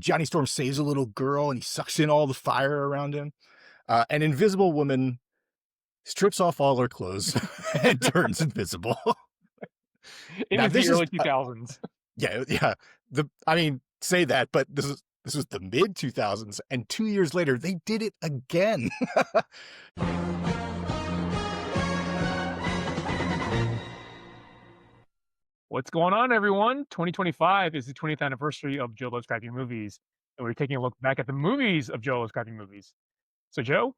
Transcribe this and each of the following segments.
Johnny Storm saves a little girl and he sucks in all the fire around him. An invisible woman strips off all her clothes and turns invisible. It Now was the this is, early 2000s. yeah, yeah. Say that, but this was the mid 2000s, and 2 years later they did it again. What's going on, everyone? 2025 is the 20th anniversary of Joe Loves Crafty Movies, and we're taking a look back at the movies of Joe Loves Crafty Movies. So, Joe,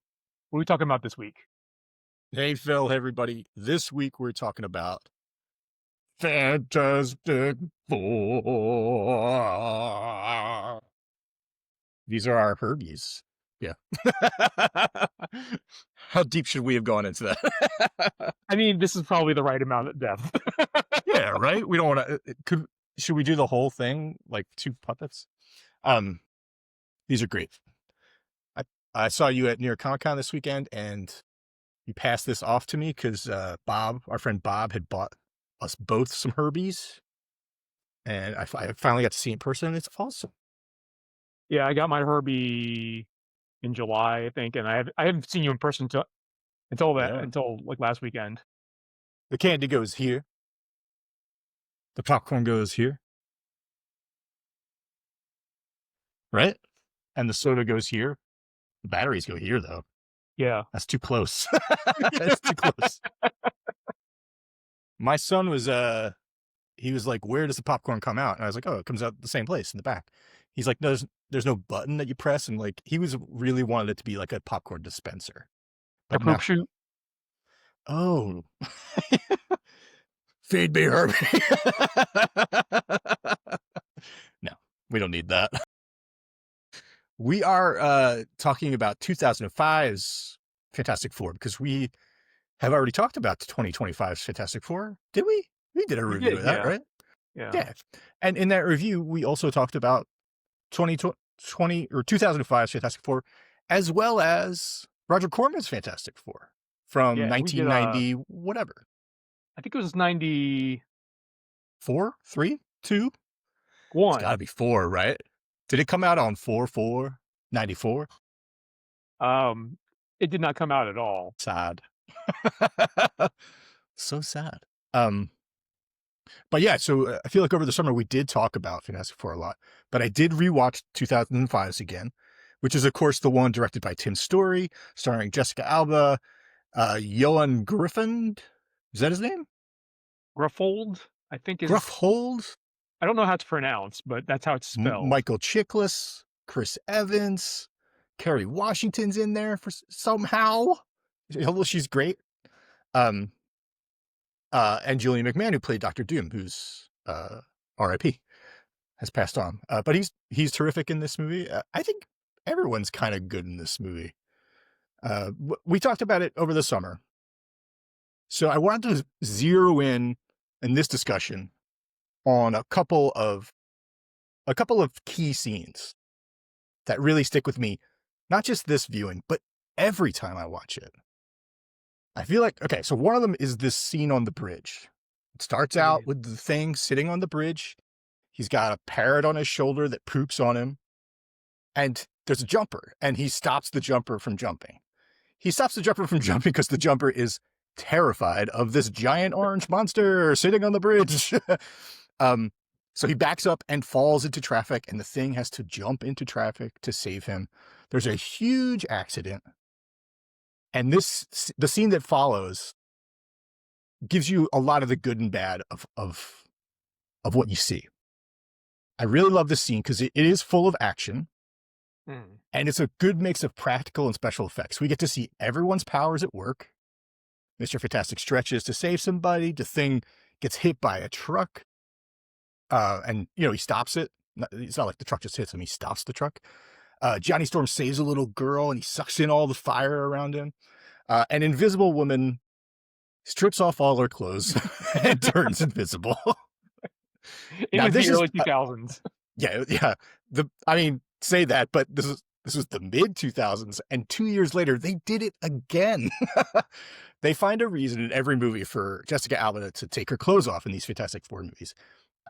what are we talking about this week? Hey Phil, hey everybody. This week we're talking about Fantastic Four. These are our Herbies. Yeah. How deep should we have gone into that? I mean, this is probably the right amount of depth. Yeah, right. We don't want to. Should we do the whole thing like two puppets? These are great. I saw you at New York Comic Con this weekend, and you passed this off to me because Bob, our friend Bob, had bought us both some Herbies, and I finally got to see it in person. And it's awesome. Yeah, I got my Herbie in July, I think, and I haven't seen you in person Yeah. until like last weekend. The candy goes here. The popcorn goes here. Right? And the soda goes here. The batteries go here, though. Yeah. That's too close. That's too close. My son was he was like, "Where does the popcorn come out?" And I was like, "Oh, it comes out the same place in the back." He's like, "There's no button that you press," and like he was really wanted it to be like a popcorn dispenser, A but no. poop shoot. Oh, feed me, Herbie. No, we don't need that. We are talking about 2005's Fantastic Four because we have already talked about 2025's Fantastic Four. Did we? We did a We review did, of that, yeah. right? Yeah. Yeah. And in that review, we also talked about 2020 or 2005's Fantastic Four, as well as Roger Corman's Fantastic Four from Yeah, we did 1990, whatever. I think it was 91. 4, 3, 2? It's got to be 4, right? Did it come out on 4/4 94? It did not come out at all. Sad. So sad. But yeah, so I feel like over the summer we did talk about Fantastic Four a lot, but I did rewatch 2005's again, which is of course the one directed by Tim Story, starring Jessica Alba, Johan Griffin. Is that his name? Gruffold, I think is Gruffhold, I don't know how it's pronounced, but that's how it's spelled. Michael Chiklis, Chris Evans, Kerry Washington's in there for somehow. Although she's great. And Julian McMahon, who played Dr. Doom, who's R.I.P., has passed on. But he's terrific in this movie. I think everyone's kind of good in this movie. We talked about it over the summer, so I wanted to zero in this discussion on a couple of key scenes that really stick with me, not just this viewing, but every time I watch it. I feel like, okay, so one of them is this scene on the bridge. It starts out with the Thing sitting on the bridge. He's got a parrot on his shoulder that poops on him. And there's a jumper, and he stops the jumper from jumping. He stops the jumper from jumping because the jumper is terrified of this giant orange monster sitting on the bridge. So he backs up and falls into traffic, and the Thing has to jump into traffic to save him. There's a huge accident. And the scene that follows gives you a lot of the good and bad of what you see. I really love this scene because it is full of action, and it's a good mix of practical and special effects. We get to see everyone's powers at work. Mr. Fantastic stretches to save somebody. The Thing gets hit by a truck, and he stops it. It's not like the truck just hits him; he stops the truck. Johnny Storm saves a little girl, and he sucks in all the fire around him. An invisible woman strips off all her clothes and turns invisible. It was the early 2000s. Yeah. Say that, but this was the mid 2000s, and 2 years later they did it again. They find a reason in every movie for Jessica Alba to take her clothes off in these Fantastic Four movies.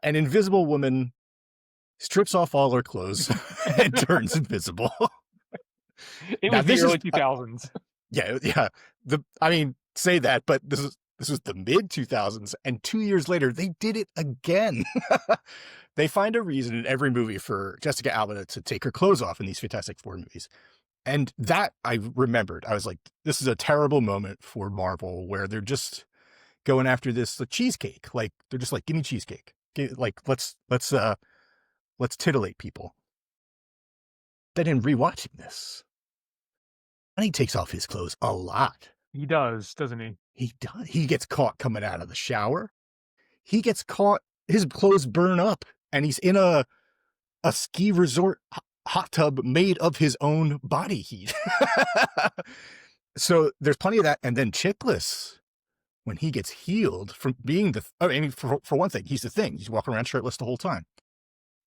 An invisible woman strips off all her clothes, and turns invisible. It Now was the this is early 2000s. yeah, yeah. I mean, say that, but this was the mid 2000s, and 2 years later they did it again. They find a reason in every movie for Jessica Alba to take her clothes off in these Fantastic Four movies. And that I remembered. I was like, this is a terrible moment for Marvel where they're just going after this the cheesecake. Like they're just like, give me cheesecake. Like let's titillate people. Then in rewatching this, and he takes off his clothes a lot. He does, doesn't he? He does. He gets caught coming out of the shower. He gets caught. His clothes burn up, and he's in a ski resort hot tub made of his own body heat. So there's plenty of that. And then Chickless, when he gets healed from being I mean, for one thing, he's the thing. He's walking around shirtless the whole time,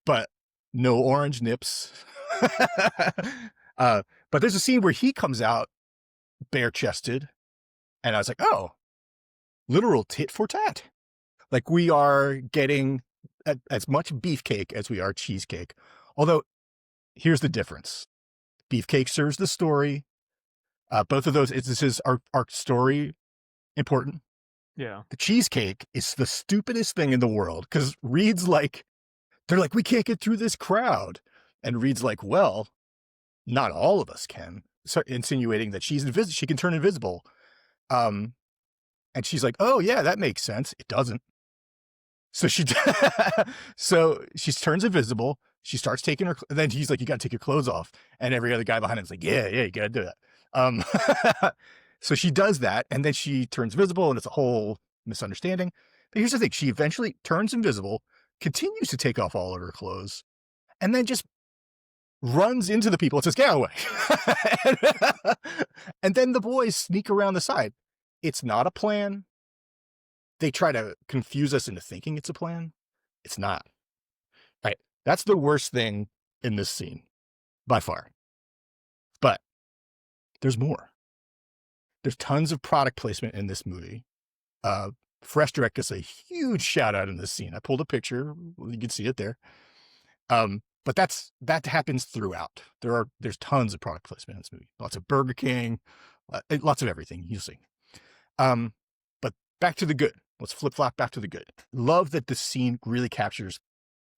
but no orange nips. But there's a scene where he comes out bare chested, and I was like, oh, literal tit for tat. Like we are getting as much beefcake as we are cheesecake. Although, here's the difference: beefcake serves the story. Both of those, this is our story important. Yeah. The cheesecake is the stupidest thing in the world because Reed's like, they're like, we can't get through this crowd. And Reed's like, well, not all of us can. So insinuating that she can turn invisible. And she's like, oh yeah, that makes sense. It doesn't. So so she turns invisible. She starts taking her, and then he's like, you got to take your clothes off. And every other guy behind him is like, yeah, you got to do that. So she does that, and then she turns visible, and it's a whole misunderstanding. But here's the thing: she eventually turns invisible, continues to take off all of her clothes, and then just runs into the people and says, "Get away!" And then the boys sneak around the side. It's not a plan. They try to confuse us into thinking it's a plan. It's not. Right? That's the worst thing in this scene by far. But there's more. There's tons of product placement in this movie. Fresh Direct gets a huge shout out in this scene. I pulled a picture. You can see it there. But that happens throughout. There's tons of product placement in this movie. Lots of Burger King, lots of everything you'll see. But back to the good. Let's flip flop back to the good. Love that this scene really captures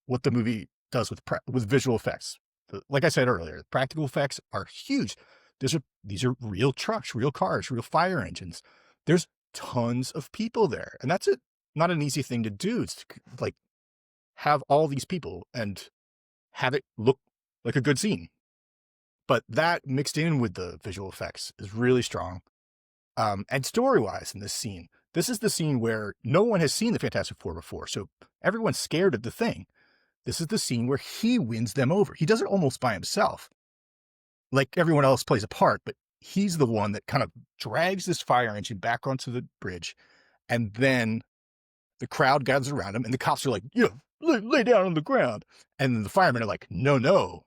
what the movie does with visual effects. Like I said earlier, practical effects are huge. These are real trucks, real cars, real fire engines. There's tons of people there, and that's not an easy thing to do. It's like have all these people and have it look like a good scene. But that mixed in with the visual effects is really strong. And story-wise in this scene, this is the scene where no one has seen the Fantastic Four before, so everyone's scared of the Thing. This is the scene where he wins them over. He does it almost by himself. Like everyone else plays a part, but he's the one that kind of drags this fire engine back onto the bridge. And then the crowd gathers around him, and the cops are like, lay down on the ground. And the firemen are like, no,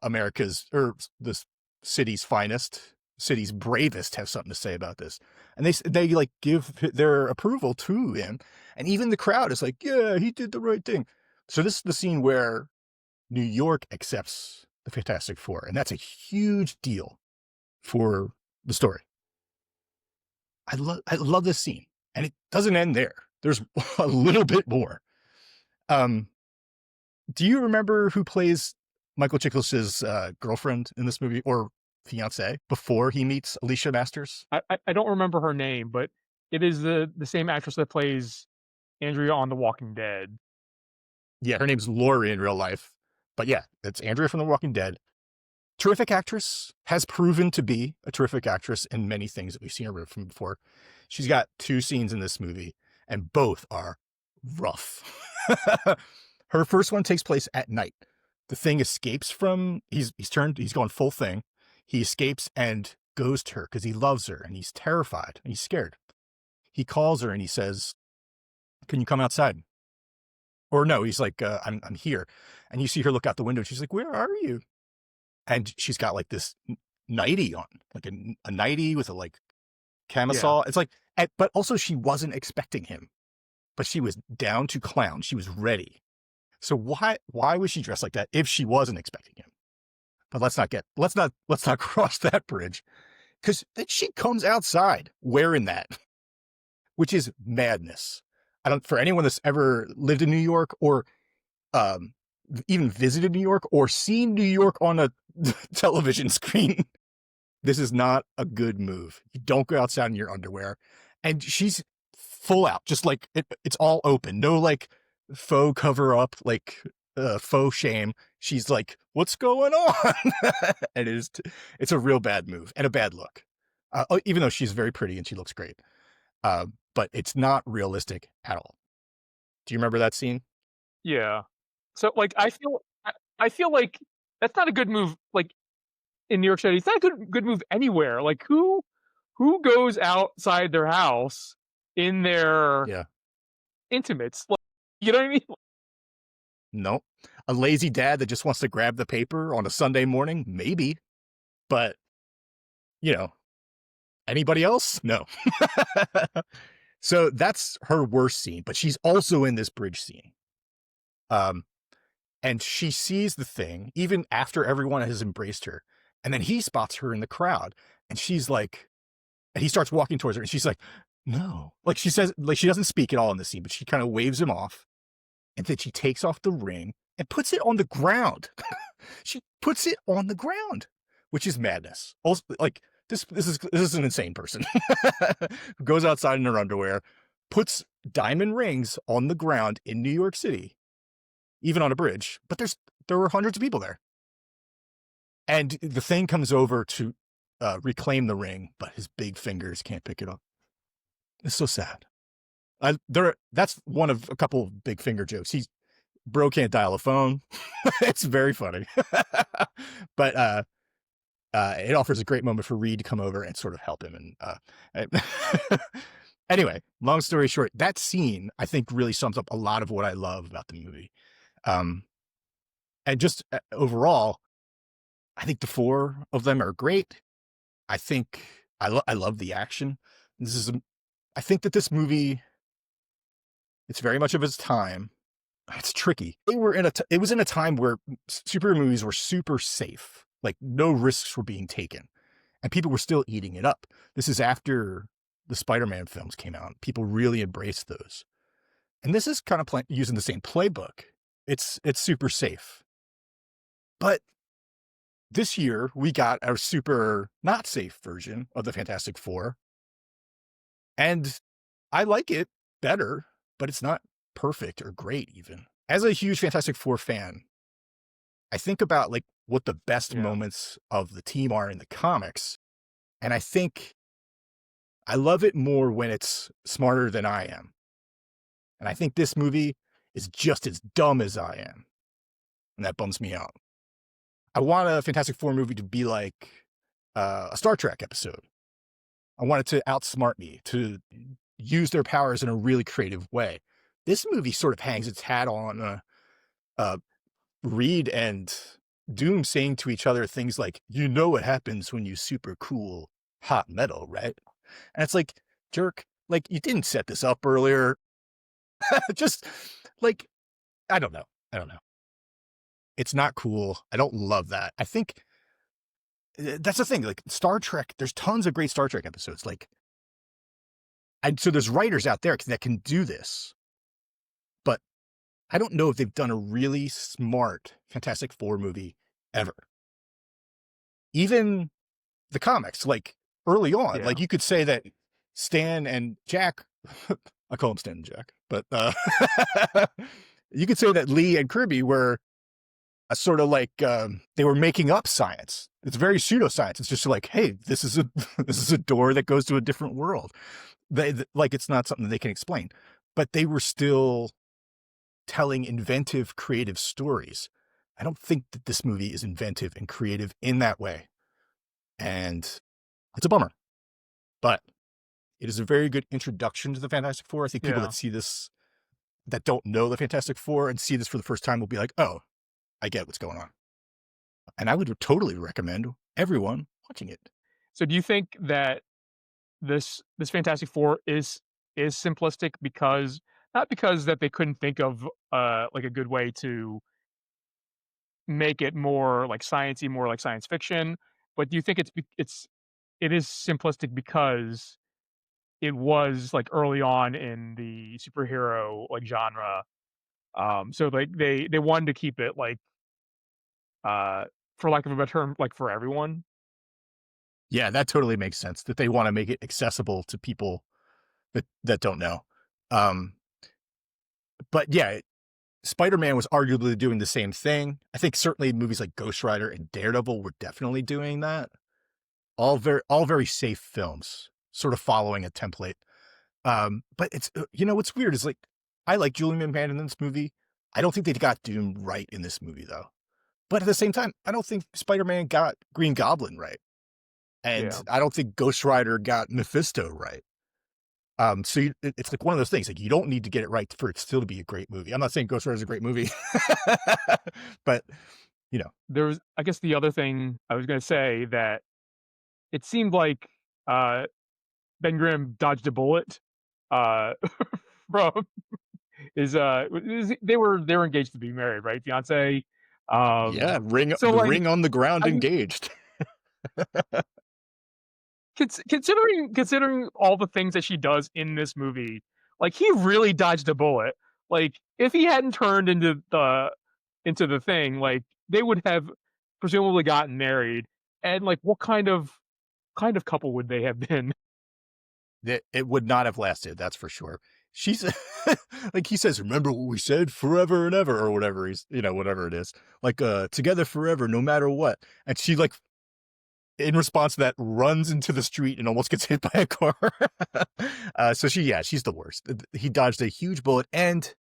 America's, or this city's finest, city's bravest have something to say about this. And they like give their approval to him. And even the crowd is like, yeah, he did the right thing. So this is the scene where New York accepts the Fantastic Four, and that's a huge deal for the story. I love this scene, and it doesn't end there. There's a little bit more. Do you remember who plays Michael Chiklis's girlfriend in this movie, or fiance, before he meets Alicia Masters? I don't remember her name, but it is the same actress that plays Andrea on The Walking Dead. Yeah, her name's Lori in real life, but yeah, it's Andrea from The Walking Dead. Terrific actress, has proven to be a terrific actress in many things that we've seen her from before. She's got 2 scenes in this movie, and both are rough. Her first one takes place at night. The Thing escapes from, he's gone full Thing. He escapes and goes to her because he loves her, and he's terrified and he's scared. He calls her and he says, can you come outside? Or no, he's like, I'm here. And you see her look out the window, and she's like, where are you? And she's got like this nightie on, like a nightie with a like Yeah. camisole. It's like, but also she wasn't expecting him, but she was down to clown. She was ready. So why was she dressed like that if she wasn't expecting him? But let's not cross that bridge because then she comes outside wearing that, which is madness. I don't for anyone that's ever lived in New York or um, even visited New York or seen New York on a television screen. This is not a good move. You don't go outside in your underwear. And she's full out, just like it's all open. No like faux cover up, like faux shame. She's like, what's going on? And it's a real bad move and a bad look. Even though she's very pretty and she looks great. But it's not realistic at all. Do you remember that scene? Yeah. So, like, I feel like that's not a good move, like, in New York City. It's not a good move anywhere. Like, who goes outside their house in their Yeah. intimates? Like, you know what I mean? No. A lazy dad that just wants to grab the paper on a Sunday morning? Maybe. But, you know, anybody else? No. So that's her worst scene, but she's also in this bridge scene. Um, and she sees the thing even after everyone has embraced her. And then he spots her in the crowd and she's like, and he starts walking towards her and she's like, no. Like she says, like she doesn't speak at all in the scene, but she kind of waves him off. And then she takes off the ring and puts it on the ground. She puts it on the ground, which is madness. Also, like this is an insane person who goes outside in her underwear, puts diamond rings on the ground in New York City, even on a bridge. But there were hundreds of people there, and the thing comes over to reclaim the ring, but his big fingers can't pick it up. It's so sad. That's one of a couple of big finger jokes. He's bro can't dial a phone. It's very funny. But it offers a great moment for Reed to come over and sort of help him. And anyway, long story short, that scene I think really sums up a lot of what I love about the movie. Um, and just overall, I think the four of them are great. I think I love the action. This is I think that this movie it's very much of its time. It's tricky. It was in a time where superhero movies were super safe. Like no risks were being taken and people were still eating it up. This is after the Spider-Man films came out. People really embraced those. And this is kind of using the same playbook. It's super safe. But this year we got our super not safe version of the Fantastic Four. And I like it better, but it's not perfect or great even. As a huge Fantastic Four fan, I think about like what the best Yeah. moments of the team are in the comics. And I think I love it more when it's smarter than I am. And I think this movie is just as dumb as I am. And that bums me out. I want a Fantastic Four movie to be like a Star Trek episode. I want it to outsmart me, to use their powers in a really creative way. This movie sort of hangs its hat on Reed and Doom saying to each other things like, you know what happens when you super cool hot metal, right? And it's like, jerk, like you didn't set this up earlier. Just like, I don't know. I don't know. It's not cool. I don't love that. I think that's the thing. Like Star Trek, there's tons of great Star Trek episodes. Like, and so there's writers out there that can do this, but I don't know if they've done a really smart Fantastic Four movie ever. Even the comics, like early on, Yeah. like you could say that Stan and Jack, I call them Stan and Jack, but you could say that Lee and Kirby were a sort of like they were making up science. It's very pseudoscience. It's just like, hey, this is a this is a door that goes to a different world. Like it's not something they can explain, but they were still telling inventive, creative stories. I don't think that this movie is inventive and creative in that way, and it's a bummer. But it is a very good introduction to the Fantastic Four. I think people Yeah. that see this that don't know the Fantastic Four and see this for the first time will be like, oh, I get what's going on. And I would totally recommend everyone watching it. So do you think that this Fantastic Four is simplistic because not because that they couldn't think of, like, a good way to make it more, like, sciencey, more like science fiction, but do you think it is simplistic because it was, like, early on in the superhero, like, genre, so, like, they wanted to keep it, like, uh, for lack of a better term, like, for everyone? Yeah, that totally makes sense that they wanna make it accessible to people that don't know. Um, but yeah, Spider-Man was arguably doing the same thing. I think certainly movies like Ghost Rider and Daredevil were definitely doing that. All very safe films, sort of following a template. But it's what's weird is, like, I like Julian McMahon in this movie. I don't think they got Doom right in this movie, though. But at the same time, I don't think Spider-Man got Green Goblin right, and Yeah. I don't think Ghost Rider got Mephisto right. So it's like one of those things, like, you don't need to get it right for it still to be a great movie. I'm not saying Ghost Rider is a great movie, but, you know There's I guess the other thing I was gonna say that it seemed like, uh, Ben Grimm dodged a bullet, uh, from they were engaged to be married, right? Fiancé? Yeah, So, the like, ring on the ground I mean, engaged. considering all the things that she does in this movie, like, he really dodged a bullet. Like, if he hadn't turned into the thing, like, they would have presumably gotten married, and, like, what kind of couple would they have been? That it would not have lasted, that's for sure. She's like he says, "Remember what we said? Forever and ever," or whatever whatever it is. Like, "Together forever, no matter what." And she, like, in response to that, runs into the street and almost gets hit by a car. So she's the worst. He dodged a huge bullet and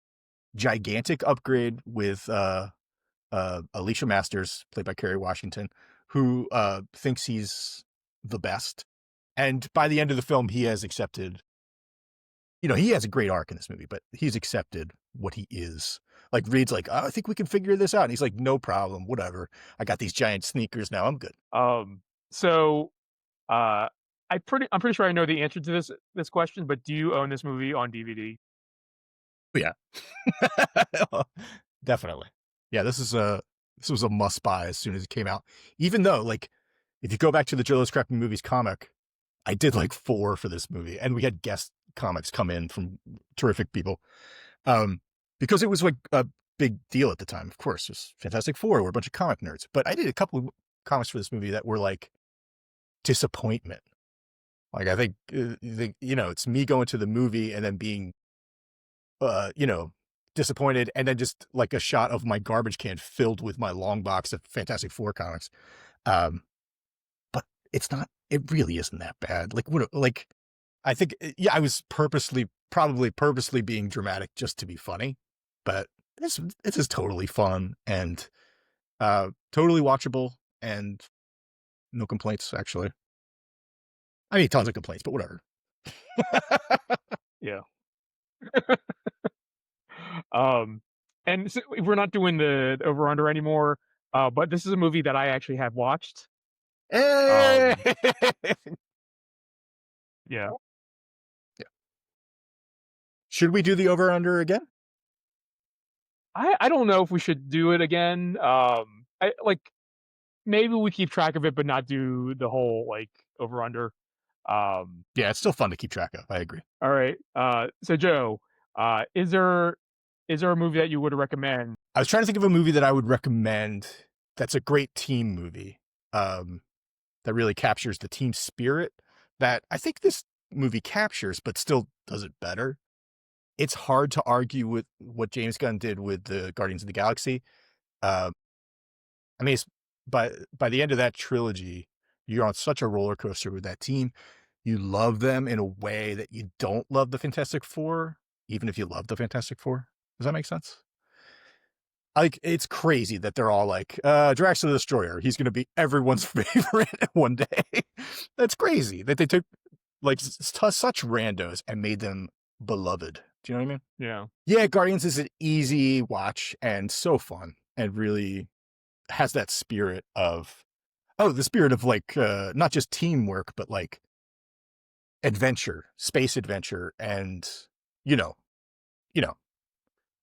gigantic upgrade with, Alicia Masters, played by Kerry Washington, who, thinks he's the best. And by the end of the film, he has accepted he has a great arc in this movie, but he's accepted what he is. Like, Reed's like, "Oh, I think we can figure this out." And he's like, "No problem, whatever. I got these giant sneakers now. I'm good." So, uh, I'm pretty sure I know the answer to this question, but do you own this movie on DVD? But yeah. Definitely. Yeah, this was a must buy as soon as it came out. Even though, like, if you go back to the Joe Scrappy Movies comic, I did like 4 for this movie, and we had guest comics come in from terrific people. Um, because it was like a big deal at the time. Of course, it was Fantastic Four. We're a bunch of comic nerds. But I did a couple of comics for this movie that were like disappointment. Like, I think, it's me going to the movie and then being, uh, you know, disappointed, and then just like a shot of my garbage can filled with my long box of Fantastic Four comics. Um, but it really isn't that bad. Like, I think, yeah, I was probably purposely being dramatic just to be funny, but this is totally fun and, totally watchable and no complaints, actually. I mean, tons of complaints, but whatever. Yeah. Um, and so we're not doing the over under anymore, but this is a movie that I actually have watched. Hey! Um, yeah. Yeah. Should we do the over under again? I don't know if we should do it again. I like maybe we keep track of it, but not do the whole like over under. Um, Yeah, it's still fun to keep track of. I agree. all right. So Joe, is there a movie that you would recommend? I was trying to think of a movie that I would recommend that's a great team movie, that really captures the team spirit that I think this movie captures, but still does it better. It's hard to argue with what James Gunn did with the Guardians of the Galaxy. Um, I mean, by the end of that trilogy, you're on such a roller coaster with that team. You love them in a way that you don't love the Fantastic Four, even if you love the Fantastic Four. Does that make sense? Like, it's crazy that they're all like, Drax the Destroyer, he's gonna be everyone's favorite one day. That's crazy that they took, like, such randos and made them beloved. Do you know what I mean? Yeah. Yeah, Guardians is an easy watch and so fun and really has that spirit of the spirit of, like, not just teamwork, but, like, adventure, space adventure, and, you know, you know,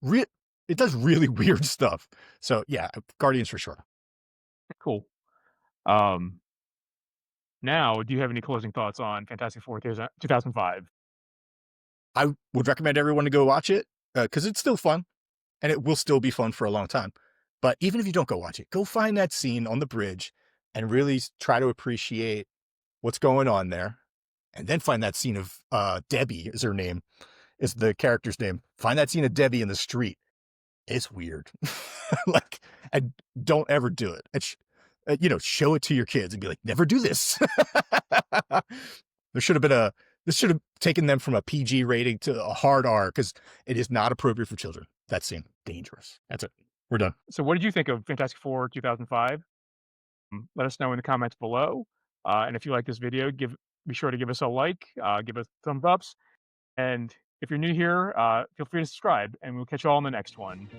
re- it does really weird stuff. So yeah, Guardians for sure. Cool. Um, Now, do you have any closing thoughts on Fantastic Four 2005? I would recommend everyone to go watch it because it's still fun and it will still be fun for a long time. But even if you don't go watch it, go find that scene on the bridge and really try to appreciate what's going on there. And then find that scene of Debbie is her name, is the character's name. Find that scene of Debbie in the street. It's weird. Like, and don't ever do it. Show it to your kids and be like, never do this. there should have been a, this should have taken them from a PG rating to a hard R because it is not appropriate for children. That scene, dangerous. That's it. We're done. So what did you think of Fantastic Four 2005? Let us know in the comments below. And if you like this video, be sure to give us a like, give us thumbs ups, and if you're new here, feel free to subscribe, and we'll catch you all in the next one.